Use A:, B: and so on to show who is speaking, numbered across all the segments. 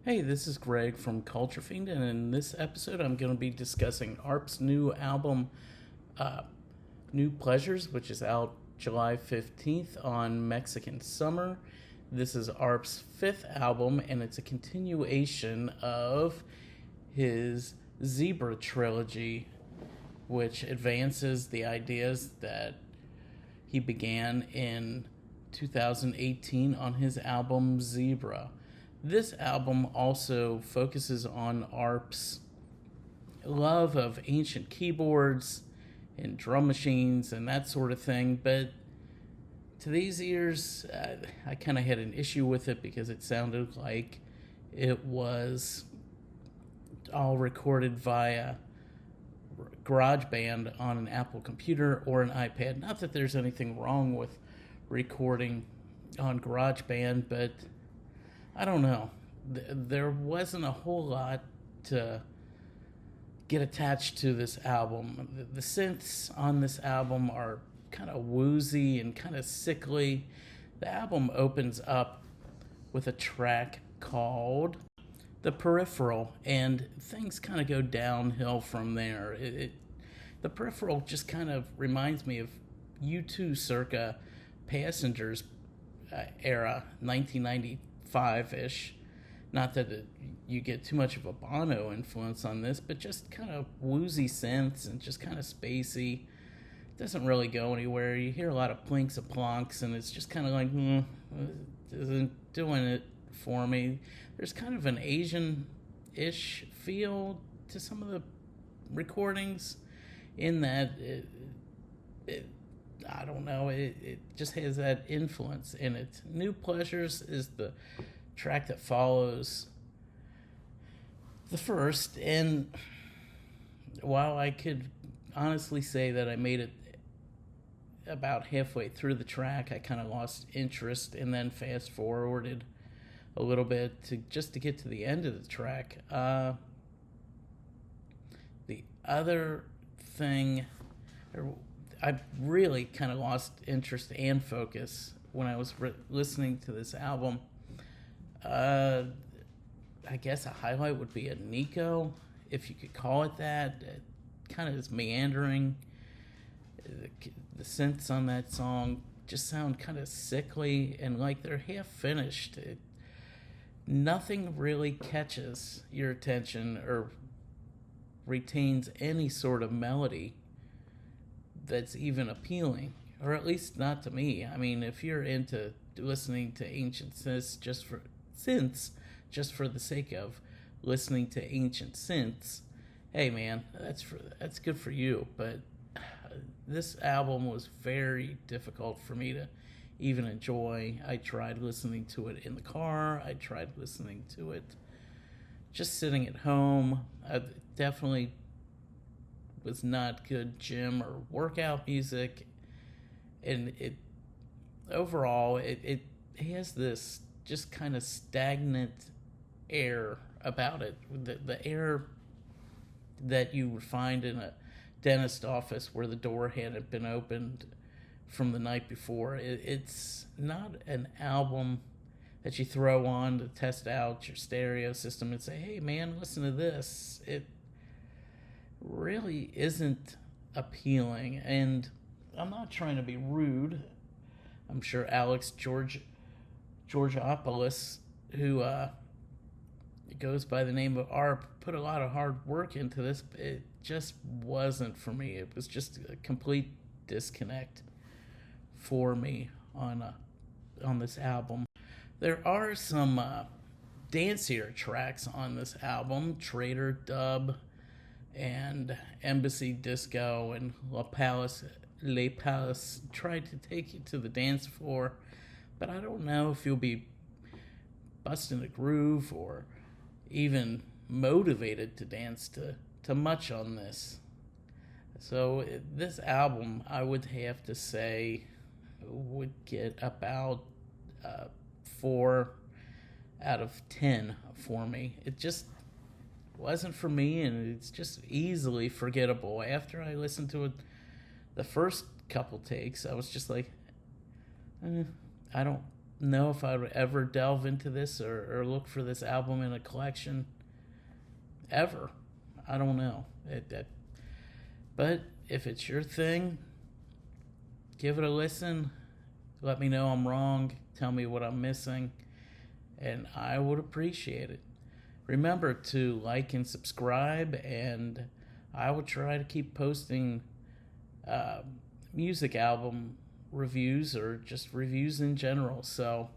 A: Hey, this is Greg from Culture Fiend, and in this episode, I'm going to be discussing ARP's new album, uh, New Pleasures, which is out July 15th on Mexican Summer. This is ARP's fifth album, and it's a continuation of his Zebra trilogy, which advances the ideas that he began in 2018 on his album Zebra. This album also focuses on ARP's love of ancient keyboards and drum machines and that sort of thing, but to these ears, I kind of had an issue with it because it sounded like it was all recorded via GarageBand on an Apple computer or an iPad. Not that there's anything wrong with recording on GarageBand, but I don't know. There wasn't a whole lot to get attached to this album. The synths on this album are kind of woozy and kind of sickly. The album opens up with a track called The Peripheral, and things kind of go downhill from there. The Peripheral just kind of reminds me of U2 circa Passengers era, 1995-ish. Not that you get too much of a Bono influence on this, but just kind of woozy synths and just kind of spacey. It doesn't really go anywhere. You hear a lot of plinks and plonks, and it's just kind of like, isn't doing it for me. There's kind of an Asian-ish feel to some of the recordings in that I don't know, it just has that influence in it. New Pleasures is the track that follows the first, and while I could honestly say that I made it about halfway through the track, I kind of lost interest and then fast forwarded a little bit to get to the end of the track. The other thing, I really kind of lost interest and focus when I was listening to this album. I guess a highlight would be a Nico, if you could call it that. It kind of is meandering. The synths on that song just sound kind of sickly and like they're half finished. Nothing really catches your attention or retains any sort of melody that's even appealing, or at least not to me. I mean, if you're into listening to ancient synths just for the sake of listening to ancient synths, hey man, that's good for you. But this album was very difficult for me to even enjoy. I tried listening to it in the car. I tried listening to it just sitting at home. I definitely was not good gym or workout music, and it has this just kind of stagnant air about it, the air that you would find in a dentist office where the door hadn't been opened from the night before. It's not an album that you throw on to test out your stereo system and say, hey man, listen to this. It really isn't appealing, and I'm not trying to be rude. I'm sure Alexis Georgopoulos, who goes by the name of ARP, put a lot of hard work into this. It just wasn't for me. It was just a complete disconnect for me on this album. There are some dancier tracks on this album. Trader Dub and Embassy Disco and Les Palace tried to take you to the dance floor, but I don't know if you'll be busting a groove or even motivated to dance to much on this. So this album, I would have to say, would get about 4 out of 10 for me. It just wasn't for me, and it's just easily forgettable. After I listened to it the first couple takes, I was just like, I don't know if I would ever delve into this or look for this album in a collection ever. I don't know. But if it's your thing, give it a listen. Let me know I'm wrong. Tell me what I'm missing. And I would appreciate it. Remember to like and subscribe, and I will try to keep posting music album reviews or just reviews in general. So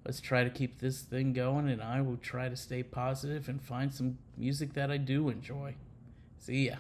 A: let's try to keep this thing going, and I will try to stay positive and find some music that I do enjoy. See ya.